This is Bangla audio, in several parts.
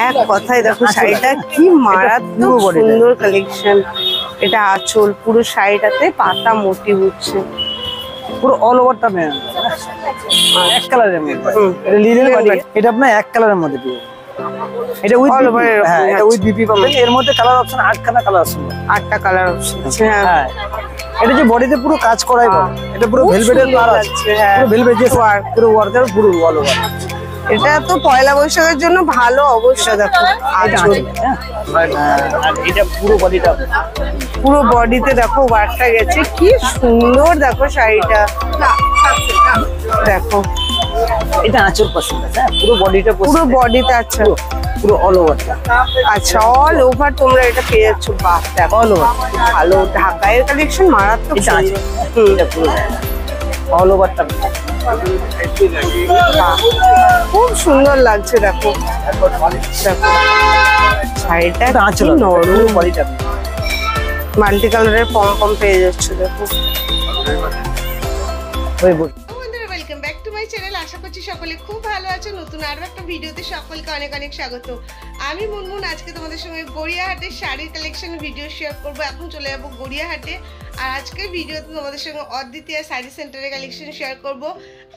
এক কথায় দেখো শাড়িটা কি মারাত্মক সুন্দর কালেকশন। এটা আঁচল, পুরো শাড়িটাতে পাতা মোটিভ উঠছে, পুরো অল ওভারটা মেন এক কালারের মধ্যে। এটা লিনেন বাটিক, এটা আপনার এক কালারের মধ্যে দিয়ে। এটা উইথ বিপি, হ্যাঁ এটা উইথ বিপি পাবেন। এর মধ্যে কালার অপশন 8খানা কালার আছে, 8টা কালার অপশন আছে। হ্যাঁ এটা যে বডিতে পুরো কাজ করাই পাবেন। এটা পুরো ভেলভেটের কালার আছে, হ্যাঁ পুরো ভেলভেট যে ওয়ার্ক, পুরো ওয়ার্কের পুরো অল ওভার। এটা তো পয়লা বৈশাখের জন্য ভালো অবশ্যই। দেখো আঁচল, আর এটা পুরো বডিটা, পুরো বডিতে দেখো ওয়ার্কটা গেছে, কি সুন্দর দেখো শাড়িটা। দেখো এটা আঁচল পছন্দ আছে, পুরো বডিটা পুরো বডিতে। আচ্ছা পুরো অল ওভারটা, আচ্ছা অল ওভার তোমরা এটা পেয়ে যাচ্ছ। বাহ দেখো অল ওভার ভালো, ঢাকাইয়ের কালেকশন মারাত্মক। এটা পুরো অল ওভারটা খুব সুন্দর লাগছে। দেখো দেখো শাড়িটা নরম, বডিটা মাল্টি কালারের পম পম পেয়ে যাচ্ছে। দেখো welcome back to my channel. আশা করছি সকলে খুব ভালো আছে। নতুন আরো একটা ভিডিওতে সকলকে অনেক অনেক স্বাগত। আমি মুনমুন। আজকে তোমাদের সঙ্গে গড়িয়াহাটের শাড়ির কালেকশন ভিডিও শেয়ার করবো। এখন চলে যাবো গড়িয়াহাটে। আর আজকের ভিডিওতে তোমাদের সঙ্গে অদ্বিতীয় শাড়ি সেন্টারের কালেকশন শেয়ার করব।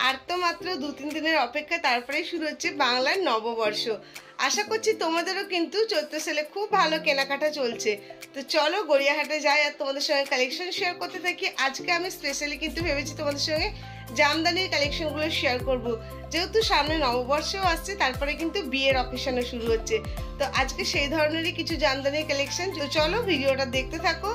আর তো মাত্র 2-3 দিনের অপেক্ষা, তারপরেই শুরু হচ্ছে বাংলার নববর্ষ। আশা করছি তোমাদেরও কিন্তু চৈত্র সেলে খুব ভালো কেনাকাটা চলছে। তো চলো গড়িয়াহাটে যাই আর তোমাদের সঙ্গে কালেকশন শেয়ার করতে থাকি। আজকে আমি স্পেশালি কিন্তু ভেবেছি তোমাদের সঙ্গে জামদানির কালেকশনগুলো শেয়ার করব, যেহেতু সামনে নববর্ষও আসছে, তারপরে কিন্তু বিয়ের অকেশনও শুরু হচ্ছে। তো আজকে সেই ধরনেরই কিছু জামদানির কালেকশন। তো চলো ভিডিওটা দেখতে থাকো।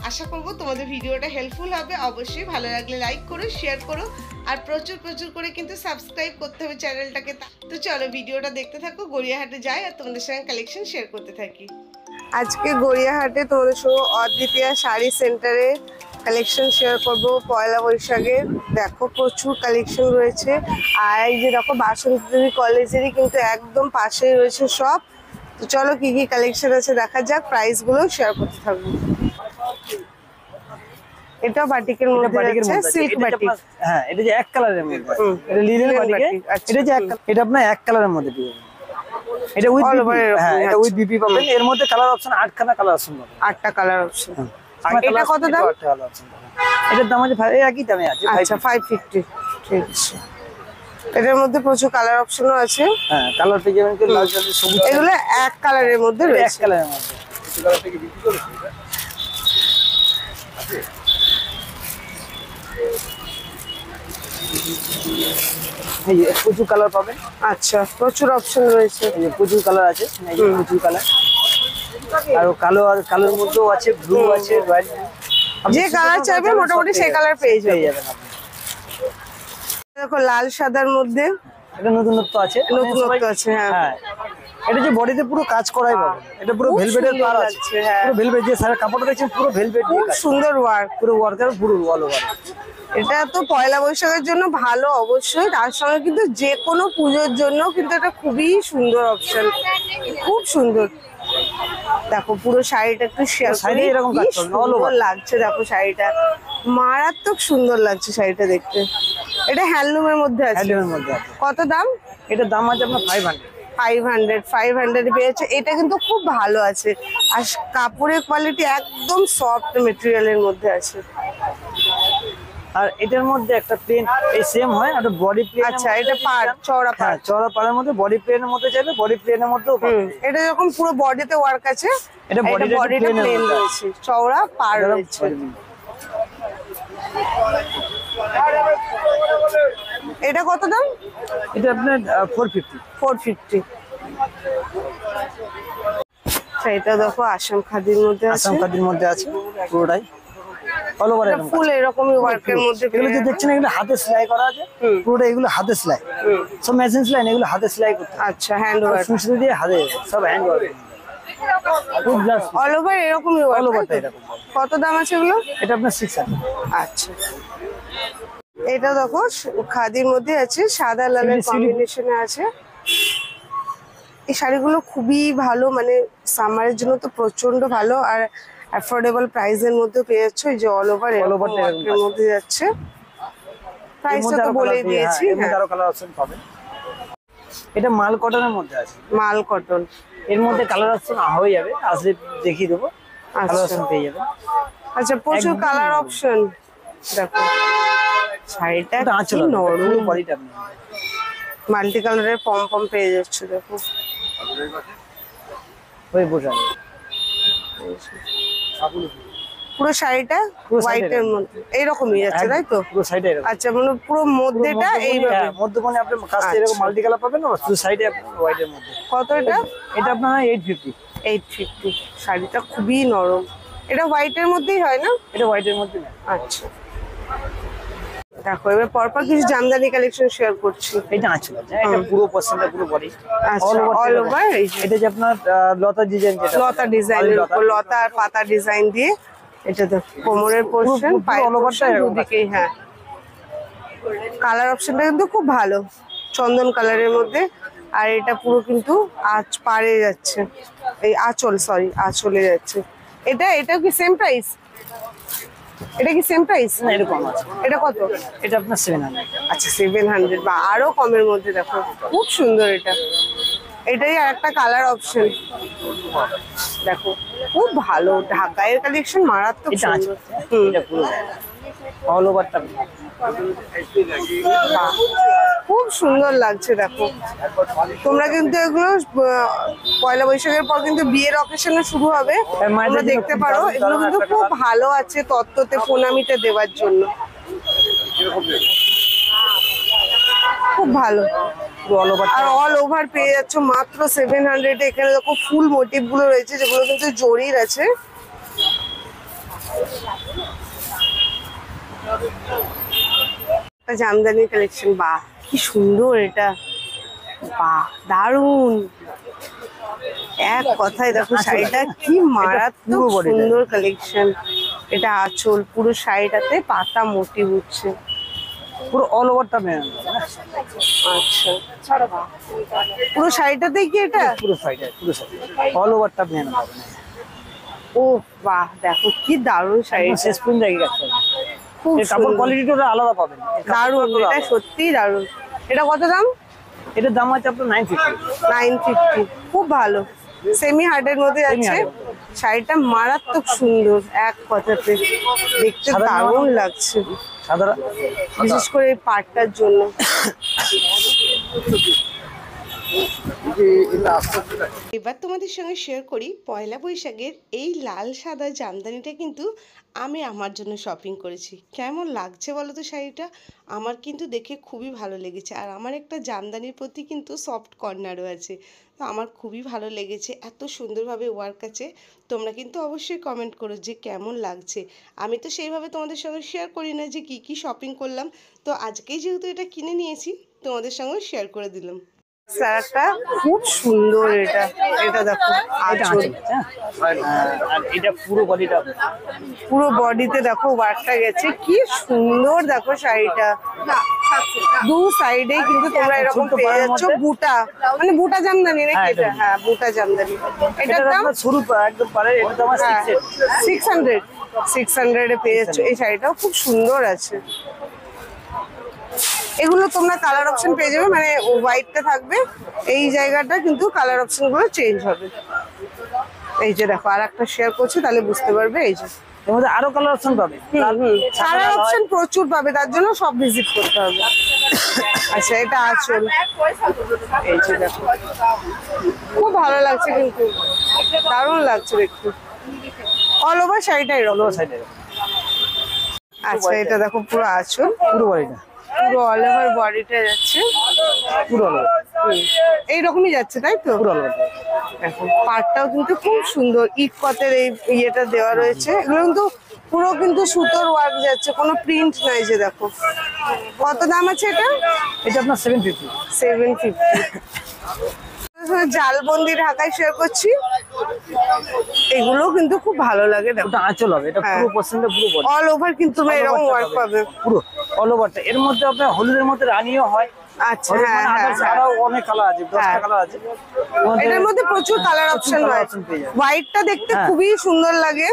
আশা করবো তোমাদের ভিডিওটা হেল্পফুল হবে। অবশ্যই ভালো লাগলে লাইক করো, শেয়ার করো, আর প্রচুর প্রচুর করে কিন্তু সাবস্ক্রাইব করতে হবে চ্যানেলটাকে। তো চলো ভিডিওটা দেখতে থাকো। গড়িয়াহাটে যাই আর তোমাদের সঙ্গে কালেকশন শেয়ার করতে থাকি। আজকে গড়িয়াহাটে তোমাদের সঙ্গে অদ্বিতীয় শাড়ি সেন্টারে কালেকশন শেয়ার করব পয়লা বৈশাখে। দেখো প্রচুর কালেকশন রয়েছে। আর এই যে দেখো বাসন্তী দেবী কলেজেরই কিন্তু একদম পাশেই রয়েছে সব। তো চলো কি কি কালেকশন আছে দেখা যাক, প্রাইসগুলো শেয়ার করতে থাকবো। এটা বাটিকের মধ্যে আছে, সিল্ক বাটিক। হ্যাঁ এটা যে এক কালারের মধ্যে, এটা লিনেন বাটিক। এটা যে এটা আপনার এক কালারের মধ্যে দিয়ে। এটা উইথ বিপি, হ্যাঁ এটা উইথ বিপি পাবেন। এর মধ্যে কালার অপশন 8খানা কালার আছে, 8টা কালার অপশন। এটা কত দাম? এটার দাম আছে একই দামে আছে। আচ্ছা 550। ঠিক আছে। এটার মধ্যে প্রচুর কালার অপশনও আছে। হ্যাঁ কালার পেয়ে যাবেন কি লাল কালার, সবুজ। এগুলো এক কালারের মধ্যে রয়েছে, এক কালারের মধ্যে। প্রচুর কালার পাবেন। আচ্ছা প্রচুর অপশন রয়েছে, প্রচুর কালার আছে, প্রচুর কালার। আর কালো, আর কালোর মধ্যেও আছে, ব্লু আছে, রয়্যাল। যে কালার চাইবে মোটামুটি সেই কালার পেয়ে যাবেন। দেখো লাল সাদার মধ্যে এটা নতুনত্ব আছে, নতুনত্ব আছে। হ্যাঁ এটা যে বডিতে পুরো কাজ করাই পাবেন। এটা পুরো ভেলভেটের কালার আছে, পুরো ভেলভেট। যে সারা কাপড়টা দেখছেন পুরো ভেলভেট, খুব সুন্দর ওয়ার্ক, পুরো ওয়ার্কের পুরো অল ওভার। এটা তো পয়লা বৈশাখের জন্য ভালো অবশ্যই, তার সঙ্গে কিন্তু যে কোনো পুজোর জন্য কিন্তু এটা খুবই সুন্দর অপশন, খুব সুন্দর। দেখো পুরো শাড়িটা একটু শেয়ার করি, এরকম লাগছে। দেখো শাড়িটা মারাত্মক সুন্দর লাগছে শাড়িটা দেখতে। এটা হ্যান্ডলুমের মধ্যে আছে। কত দাম? এটার দাম আছে আপনার 500 পেয়েছে। এটা কিন্তু খুব ভালো আছে, আর কাপড়ের কোয়ালিটি একদম সফট মেটেরিয়ালের মধ্যে আছে। আর এটার মধ্যে একটা প্লেন এই সেম হয়, আর বডি প্লেন। আচ্ছা এটা পাড়, চওড়া পাড়, চওড়া পাড়ের মধ্যে বডি প্লেনের মধ্যে যাবে, বডি প্লেনের মধ্যেও এটা যখন পুরো বডিতে ওয়ার্ক আছে, এটা বডিটা প্লেন রয়েছে, চওড়া পাড় রয়েছে। এটা কত দাম? এটা আপনার 450। এটা দেখো আসাম খাদির মধ্যে আছে, আসাম খাদির মধ্যে আছে পুরোটাই অল ওভার। এরকম ফুল এরকমই ওয়ার্কের মধ্যে। এগুলো যে দেখছেন এগুলো হাতে সেলাই করা আছে পুরোটা, এগুলো হাতে সেলাই, সব মেশিন সেলাই, এগুলো হাতে সেলাই করতে। আচ্ছা হ্যান্ড ওয়ার্ক, সুতো দিয়ে হাতে, সব হ্যান্ড ওয়ার্ক, অল ওভার এরকমই ওয়ার্ক। অল ওভারটা এরকম। কত দাম আছে এগুলো? এটা আপনার 600। আচ্ছা এটা দেখো খাদির মধ্যে আছে, সাদা লালের কম্বিনেশনে আছে। এই শাড়িগুলো খুবই ভালো, মানে সামারের জন্য তো প্রচন্ড ভালো, আর অ্যাফোর্ডেবল প্রাইসের মধ্যে পেয়ে যাচ্ছে। এই যে অল ওভার এর মধ্যে যাচ্ছে। প্রাইসটা তো বলে দিয়েছি। এটা মাল কটনের মধ্যে আছে। মাল কটন, এর মধ্যে কালার অপশন হয়ে যাবে, আসলে দেখিয়ে দেবো, কালার অপশন পেয়ে যাবে। আচ্ছা, প্রচুর কালার অপশন। দেখো শাড়িটা কি নরম, বডিটা মাল্টি কালারের পম পম পেয়ে যাচ্ছে। দেখো ওই বোঝা পুরো শাড়িটা হোয়াইটের মধ্যে এইরকমই যাচ্ছে, তাই তো? পুরো সাইডে এরকম। আচ্ছা, মানে পুরো মধ্যেটা এইভাবে মধ্যখানে আপনি কাছে এরকম মাল্টি কালার পাবেন না, শুধু সাইডে আপনি হোয়াইটের মধ্যে। কত এটা? এটা আপনার 850। 850। শাড়িটা খুবই নরম। এটা হোয়াইটের মধ্যেই হয় না? এটা হোয়াইটের মধ্যে না। আচ্ছা, দেখো এবার পরপর কিছু জামদানি কালেকশন শেয়ার করছি। এটা আঁচল আছে, এটা পুরো পছন্দের পুরো বডি অল ওভার। এটা যে আপনার লতা ডিজাইন, যেটা লতা ডিজাইন, লতা আর পাতা ডিজাইন দিয়ে। এটা দেখো কোমরের পোরশন, পায়ের পোরশন দুদিকেই। হ্যাঁ, কালার অপশনটা কিন্তু খুব ভালো, চন্দন কালারের মধ্যে। আর এটা পুরো কিন্তু পাড়ে যাচ্ছে, এই আঁচলে যাচ্ছে। এটা কি সেম প্রাইস? এটা কি সেম প্রাইস? না, এরকম আছে। এটা কত? এটা আপনার 700। আচ্ছা, 700 বা আরো কমের মধ্যে। দেখো খুব সুন্দর এটা। এটাই আর একটা কালার অপশন। দেখো খুব ভালো, ঢাকাইয়ের কালেকশন মারাত্মক সুন্দর। এটা পুরো অল ওভারটা খুব সুন্দর লাগছে। দেখো তোমরা কিন্তু এগুলো পয়লা বৈশাখের পর কিন্তু বিয়ের অকেশনে শুরু হবে, তোমরা দেখতে পারো। এগুলো কিন্তু খুব ভালো আছে তত্ত্বতে প্রণামীতে দেওয়ার জন্য, খুব ভালো। আর অল ওভার পেয়ে যাচ্ছ মাত্র 700। এখানে দেখো ফুল মোটিভ গুলো রয়েছে, যেগুলো কিন্তু জরির আছে। জামদানি কালেকশন, বাহ কি সুন্দর এটা, বাহ দারুন। এক কথায় দেখো শাড়িটা কি মারাত্মক সুন্দর কালেকশন। এটা আঁচল, পুরো শাড়িটাতে পাতা মোটিভ উঠছে, পুরো অল ওভারটা মেন। আচ্ছা, পুরো শাড়িটাতে কি এটা? পুরো সাইডে, পুরো সাইডে অল ওভারটা মেন। ও বাহ, দেখো কি দারুন শাড়িটা, শেষ পর্যন্ত একই কাছে। খুব কাপড় কোয়ালিটিটা আলাদা পাবেন, দারুন। এটা সত্যিই দারুন। এটা কত দাম? এটার দাম আছে আপনার 950। 950, খুব ভালো। সেমি হার্ডের মধ্যে আছে। শাড়িটা মারাত্মক সুন্দর, এক কথাতে দেখতে দারুণ লাগছে, বিশেষ করে এই পাটটার জন্য। এবার তোমাদের সঙ্গে শেয়ার করি পয়লা বৈশাখের এই লাল সাদা জামদানিটা কিন্তু আমি আমার জন্য শপিং করেছি। কেমন লাগছে বলো তো শাড়িটা? আমার কিন্তু দেখে খুবই ভালো লেগেছে। আর আমার একটা জামদানির প্রতি কিন্তু সফট কর্নারও আছে, তো আমার খুবই ভালো লেগেছে। এত সুন্দরভাবে ওয়ার্ক আছে। তোমরা কিন্তু অবশ্যই কমেন্ট করো যে কেমন লাগছে। আমি তো সেইভাবে তোমাদের সঙ্গে শেয়ার করি না যে কি শপিং করলাম, তো আজকেই যেহেতু এটা কিনে নিয়েছি তোমাদের সঙ্গে শেয়ার করে দিলাম। শাড়িটা খুব সুন্দর। এটা দেখো আঁচল, আর এটা পুরো বডিটা, পুরো বডিতে দেখো ওয়ার্কটা গেছে, কি সুন্দর। দেখো শাড়িটা দু সাইডে কিন্তু তোমরা এরকম পেয়ে যাচ্ছ বুটা, মানে বুটা জামদানি নাকি এটা? হ্যাঁ, বুটা জামদানি। এটার দাম শুরু একদম পারে, এটা দাম 600 এ পেয়ে যাচ্ছ। এই শাড়িটাও খুব সুন্দর আছে। এগুলো তোমরা কালার অপশন পেয়ে যাবে, মানে হোয়াইটটা থাকবে, এই জায়গাটা কিন্তু কালার অপশন গুলো চেঞ্জ হবে। এই যে দেখো আর একটা শেয়ার করছি, তাহলে বুঝতে পারবে। এই যে এর মধ্যে আরো কালার অপশন পাবে, কালার অপশন প্রচুর পাবে, তার জন্য সব ভিজিট করতে হবে। আচ্ছা, এটা আঁচল। এই যে দেখো খুব ভালো লাগছে, কিন্তু দারুণ লাগছে দেখতে। অল ওভার শাড়িটা এরকম সাইডে। আচ্ছা, এটা দেখো পুরো আঁচল, পুরো বডিটা, পুরো অল ওভার বডিটা যাচ্ছে, পুরো অল ওভার এইরকমই যাচ্ছে, তাই তো? পুরো অল ওভার। দেখো পাটটাও কিন্তু খুব সুন্দর, ইকতের এই ইয়েটা দেওয়া রয়েছে। এগুলো কিন্তু পুরো কিন্তু সুতোর ওয়ার্ক যাচ্ছে, কোনো প্রিন্ট নাই। যে দেখো কত দাম আছে এটা? এটা আপনার 750। 750। জালবন্দি ঢাকায় শেয়ার করছি, এগুলো কিন্তু খুব ভালো লাগে। দেখো আঁচল হবে, এটা পুরো পছন্দ, পুরো বডি অল ওভার কিন্তু এরকম ওয়ার্ক পাবে, পুরো অল ওভারটা। এর মধ্যে আপনার হলুদের মধ্যে রানিও হয়। আচ্ছা, হ্যাঁ হ্যাঁ, আরো অনেক কালার আছে, 10টা কালার আছে। এটার মধ্যে প্রচুর কালার অপশন হয়। হোয়াইটটা দেখতে খুবই সুন্দর লাগে,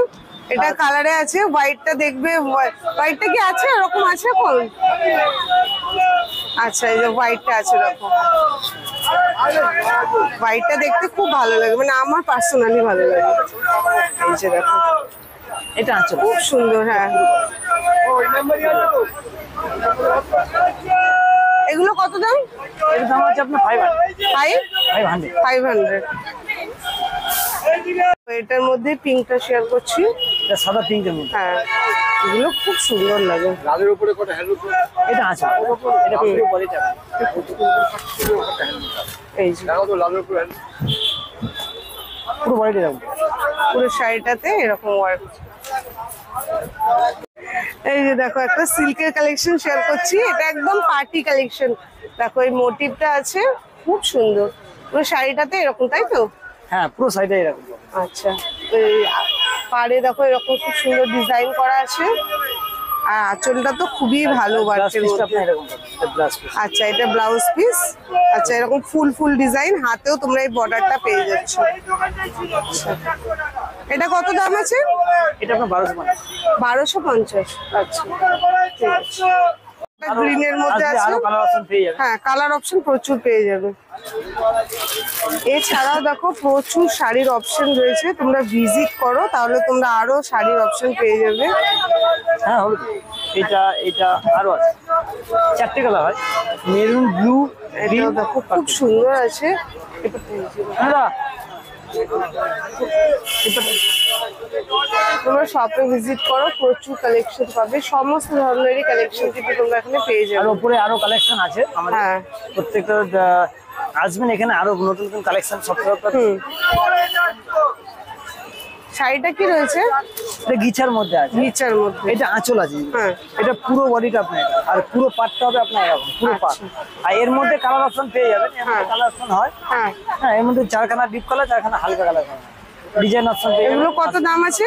এটা কালারে আছে। হোয়াইটটা দেখবে, হোয়াইটটা কি আছে এরকম আছে এখন? আচ্ছা, এই যে হোয়াইটটা আছে, দেখো হোয়াইটটা দেখতে খুব ভালো লাগে, মানে আমার পার্সোনালি ভালো লাগে। এই যে দেখো, এটা আঁচল, খুব সুন্দর। হ্যাঁ, এগুলো কত দাম? এর দাম আছে আপনার 500। 500। এটার মধ্যে পিঙ্কটা শেয়ার করছি। এটা সাদা পিঙ্কের মধ্যে। হ্যাঁ, এগুলো খুব সুন্দর লাগে। লালের উপরে কত হ্যান্ড উপরে, এটা আছে, এটা পুরো বডিটা। এই যে দেখো তো লালের উপরে পুরো বডিটা দেখো, পুরো শাড়িটাতে এরকম ওয়ার্ক। এই যে দেখো, একটা সিল্কের কালেকশন শেয়ার করছি। এটা একদম পার্টি কালেকশন। দেখো এই মোটিভটা আছে, খুব সুন্দর। পুরো শাড়িটাতে এরকম, তাই তো? হ্যাঁ পুরো সাইডে এরকম। আচ্ছা, এই পাড়ে দেখো এরকম খুব সুন্দর ডিজাইন করা আছে। আর আঁচলটা তো খুবই ভালো ওয়ার্কের মধ্যে। আচ্ছা, এটা ব্লাউজ পিস। আচ্ছা, এরকম ফুল ফুল ডিজাইন, হাতেও তোমরা এই বর্ডারটা পেয়ে যাচ্ছ। আচ্ছা, এটা কত দাম আছে? এটা আপনার 1250। 1250। আচ্ছা, ঠিক আছে। গ্রিনের মধ্যে আছে। আরো কালার অপশন পেয়ে যাবেন। হ্যাঁ, কালার অপশন প্রচুর পেয়ে যাবে। এছাড়াও দেখো প্রচুর শাড়ির অপশন রয়েছে, তোমরা ভিজিট করো, তাহলে তোমরা আরো শাড়ির অপশন পেয়ে যাবে। হ্যাঁ হবে, এটা এটা আরো আছে, 4টে কালার হয়, মেরুন, ব্লু, এটাও দেখো খুব সুন্দর আছে। তোমরা শপে ভিজিট করো, প্রচুর কালেকশন পাবে, সমস্ত ধরনেরই কালেকশন কিন্তু তোমরা এখানে পেয়ে আর যাবে। উপরে আরো কালেকশন আছে আমাদের। হ্যাঁ, প্রত্যেকটা আসবেন এখানে, আরো নতুন নতুন কালেকশন সব। শাড়িটা কি রয়েছে? এটা গিচার মধ্যে আছে, নিচের মধ্যে। এটা আঁচল আছে। হ্যাঁ, এটা পুরো বডিটা আপনার, আর পুরো পাটটা হবে আপনার এরকম পুরো পাট। আর এর মধ্যে কালার অপশন পেয়ে যাবেন। কালার অপশন হয়, হ্যাঁ, হ্যাঁ, এর মধ্যে 4খানা ডিপ কালার, 4খানা হালকা কালার, ডিজাইন অপশন পেয়ে যাবেন। এগুলো কত দাম আছে?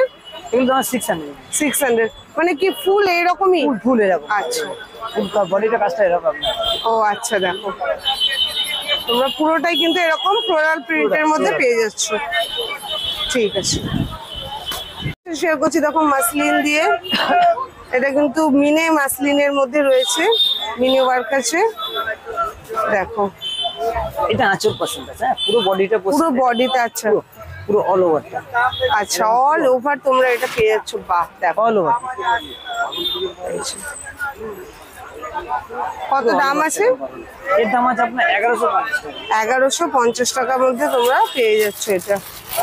এগুলো দাম 600। 600। মানে কি ফুল এরকমই? ফুল এরকম। আচ্ছা, বডিটা কাজটা এরকম আপনার। ও আচ্ছা, দেখো তোমরা পুরোটাই কিন্তু এরকম ফ্লোরাল প্রিন্টের মধ্যে পেয়ে যাচ্ছ। ঠিক আছে, শেয়ার করছি। দেখো মাসলিন দিয়ে, এটা কিন্তু মিনে মাসলিনের মধ্যে রয়েছে, মিনে ওয়ার্ক আছে। দেখো এটা আঁচল পছন্দ আছে, হ্যাঁ পুরো বডিটা পুরো বডিতে। আচ্ছা, পুরো অল ওভারটা। আচ্ছা, অল ওভার তোমরা এটা পেয়ে যাচ্ছ। বাহ, দেখো অল ওভার। কত দাম আছে? এর দাম আছে আপনার 1150 টাকা। 1150 টাকার মধ্যে তোমরা পেয়ে যাচ্ছ এটা,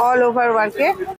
অল ওভার ওয়ার্কে।